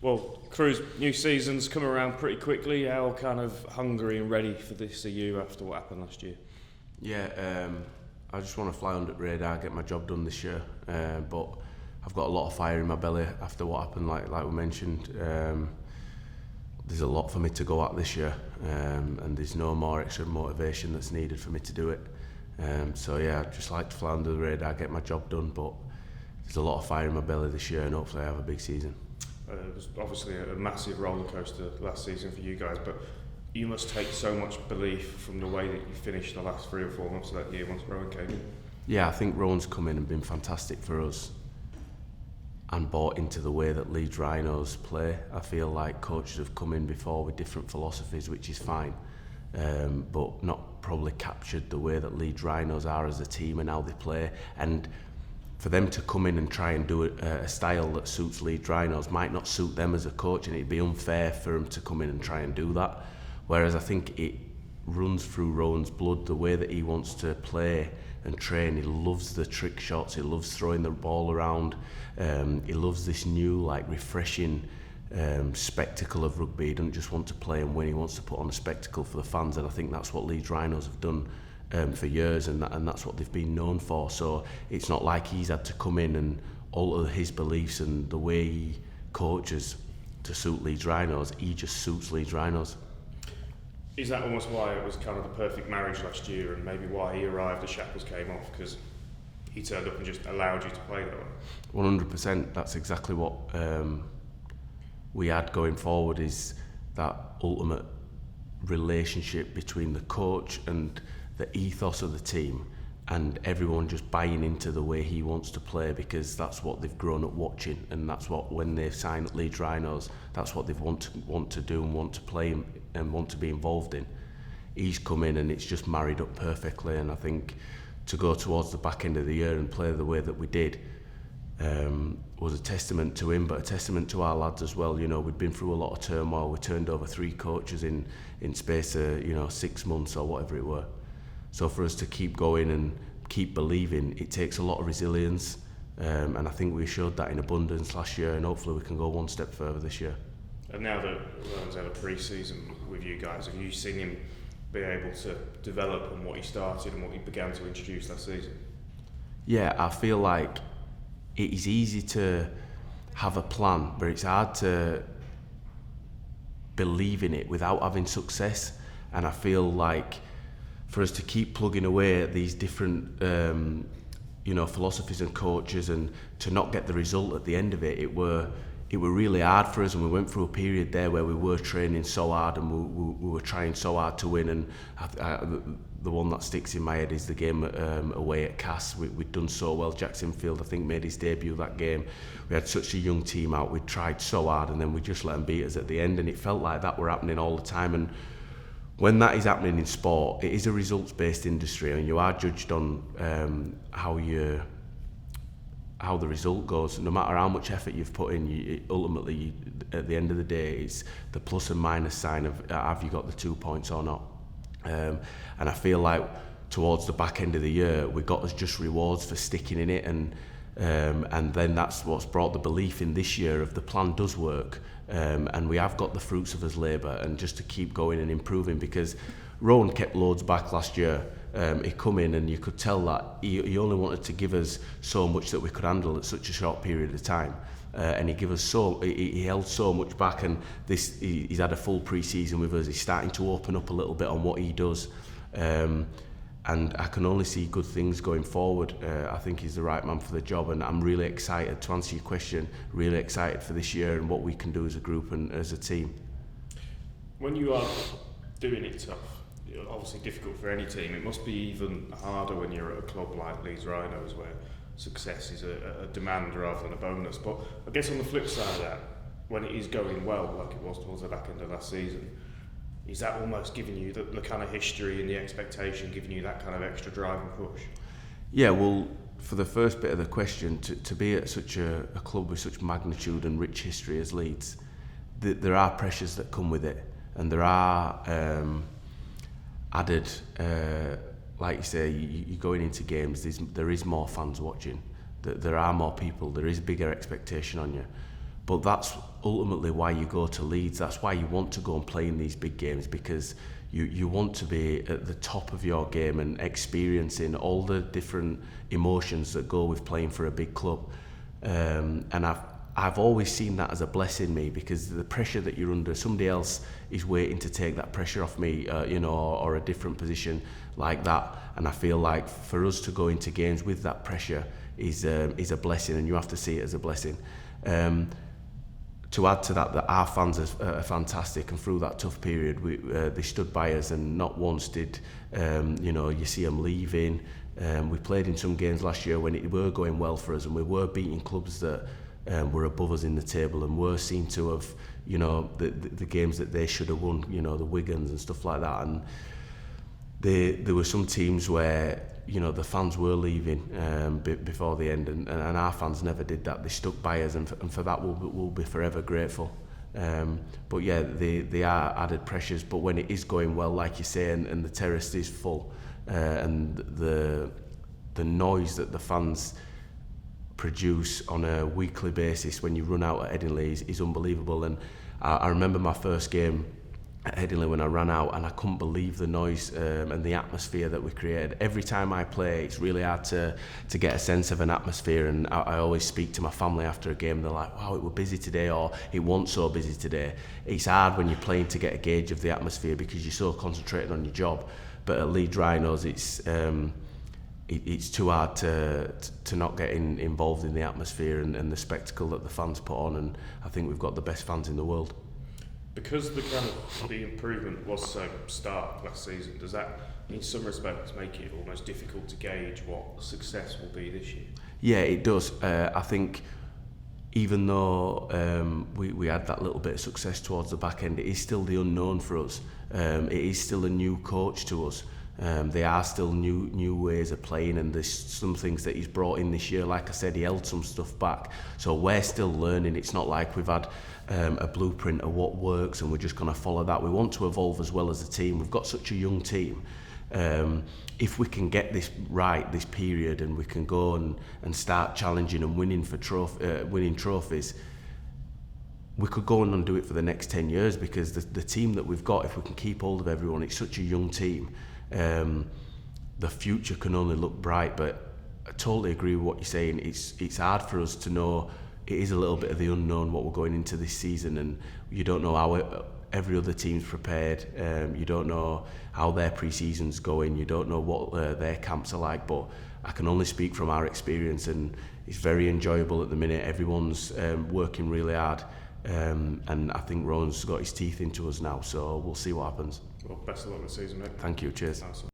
Well, Kruise, new season's come around pretty quickly. How kind of hungry and ready for this are you after what happened last year? Yeah, I just want to fly under the radar, get my job done this year. But I've got a lot of fire in my belly after what happened, like we mentioned. There's a lot for me to go at this year, and there's no more extra motivation that's needed for me to do it. So yeah, I'd just like to fly under the radar, get my job done, but there's a lot of fire in my belly this year, and hopefully I have a big season. It was obviously a massive roller coaster last season for you guys, but you must take so much belief from the way that you finished the last 3 or 4 months of that year once Rowan came in. Yeah, I think Rowan's come in and been fantastic for us and bought into the way that Leeds Rhinos play. I feel like coaches have come in before with different philosophies, which is fine, but not probably captured the way that Leeds Rhinos are as a team and how they play. And for them to come in and try and do a style that suits Leeds Rhinos might not suit them as a coach, and it'd be unfair for them to come in and try and do that. Whereas I think it runs through Rowan's blood, the way that he wants to play and train. He loves the trick shots, he loves throwing the ball around, he loves this new, like, refreshing spectacle of rugby. He doesn't just want to play and win, he wants to put on a spectacle for the fans, and I think that's what Leeds Rhinos have done for years, and that's what they've been known for. So it's not like he's had to come in and alter his beliefs and the way he coaches to suit Leeds Rhinos. He just suits Leeds Rhinos. Is that almost why it was kind of the perfect marriage last year, and maybe why he arrived, the shackles came off, because he turned up and just allowed you to play that way? 100%, that's exactly what we had going forward, is that ultimate relationship between the coach and the ethos of the team, and everyone just buying into the way he wants to play, because that's what they've grown up watching, and that's what, when they've signed at Leeds Rhinos, that's what they want to do and want to play and want to be involved in. He's come in and it's just married up perfectly, and I think to go towards the back end of the year and play the way that we did was a testament to him, but a testament to our lads as well. You know, we'd been through a lot of turmoil. We turned over 3 coaches in space of 6 months or whatever it were. So for us to keep going and keep believing, it takes a lot of resilience, and I think we showed that in abundance last year, and hopefully we can go one step further this year. And now that Rowan's had a pre-season with you guys, have you seen him be able to develop on what he started and what he began to introduce last season? Yeah, I feel like it is easy to have a plan, but it's hard to believe in it without having success. And I feel like for us to keep plugging away at these different philosophies and coaches, and to not get the result at the end of it, it were really hard for us, and we went through a period there where we were training so hard and we were trying so hard to win. And the one that sticks in my head is the game away at Cass. We'd done so well. Jackson Field, I think, made his debut that game. We had such a young team out, we'd tried so hard, and then we just let them beat us at the end, and it felt like that were happening all the time. And when that is happening in sport, it is a results-based industry, and you are judged on how the result goes. No matter how much effort you've put in, ultimately, at the end of the day, it's the plus and minus sign of have you got the 2 points or not. And I feel like towards the back end of the year, we got us just rewards for sticking in it, and then that's what's brought the belief in this year of the plan does work, and we have got the fruits of his labour, and just to keep going and improving, because Rowan kept loads back last year. He come in and you could tell that he only wanted to give us so much that we could handle at such a short period of time, and he held so much back, and he's had a full pre-season with us. He's starting to open up a little bit on what he does, and I can only see good things going forward. I think he's the right man for the job, and I'm really excited, to answer your question, really excited for this year and what we can do as a group and as a team. When you are doing it tough, obviously difficult for any team, it must be even harder when you're at a club like Leeds Rhinos, where success is a demand rather than a bonus. But I guess on the flip side of that, when it is going well, like it was towards the back end of last season, is that almost giving you the kind of history and the expectation, giving you that kind of extra drive and push? Yeah, well, for the first bit of the question, to be at such a club with such magnitude and rich history as Leeds, there are pressures that come with it, and there are added, like you say, you're going into games, there is more fans watching, there are more people, there is bigger expectation on you. But that's ultimately why you go to Leeds. That's why you want to go and play in these big games, because you want to be at the top of your game and experiencing all the different emotions that go with playing for a big club. And I've always seen that as a blessing, me, because the pressure that you're under, somebody else is waiting to take that pressure off me, or a different position like that. And I feel like for us to go into games with that pressure is a blessing, and you have to see it as a blessing. To add to that our fans are fantastic, and through that tough period, they stood by us, and not once did you see them leaving. We played in some games last year when it were going well for us, and we were beating clubs that were above us in the table and were seen to have, the games that they should have won, the Wigans and stuff like that. And there were some teams where the fans were leaving before the end, and our fans never did that. They stuck by us, and for that we'll be forever grateful. But yeah, they are added pressures. But when it is going well, like you say, and the terrace is full, and the noise that the fans produce on a weekly basis when you run out at Headingley is unbelievable. And I remember my first game at Headingley when I ran out, and I couldn't believe the noise and the atmosphere that we created. Every time I play, it's really hard to get a sense of an atmosphere, and I always speak to my family after a game. They're like, wow, it was busy today, or it wasn't so busy today. It's hard when you're playing to get a gauge of the atmosphere because you're so concentrated on your job. But at Leeds Rhinos, it's too hard to not get involved in the atmosphere and the spectacle that the fans put on, and I think we've got the best fans in the world. Because the improvement was so stark last season, does that in some respects make it almost difficult to gauge what success will be this year? Yeah, it does. I think even though we had that little bit of success towards the back end, it is still the unknown for us. It is still a new coach to us. There are still new ways of playing, and there's some things that he's brought in this year. Like I said, he held some stuff back, so we're still learning. It's not like we've had a blueprint of what works and we're just going to follow that. We want to evolve as well as a team. We've got such a young team. If we can get this right, this period, and we can go and start challenging and winning winning trophies, we could go on and do it for the next 10 years, because the team that we've got, if we can keep hold of everyone, it's such a young team. The future can only look bright. But I totally agree with what you're saying. It's hard for us to know. It is a little bit of the unknown what we're going into this season, and you don't know how every other team's prepared. You don't know how their pre-season's going. You don't know what their camps are like. But I can only speak from our experience, and it's very enjoyable at the minute. Everyone's working really hard, and I think Rowan's got his teeth into us now. So we'll see what happens. Well, best of luck this season, mate. Thank you. Cheers. Awesome.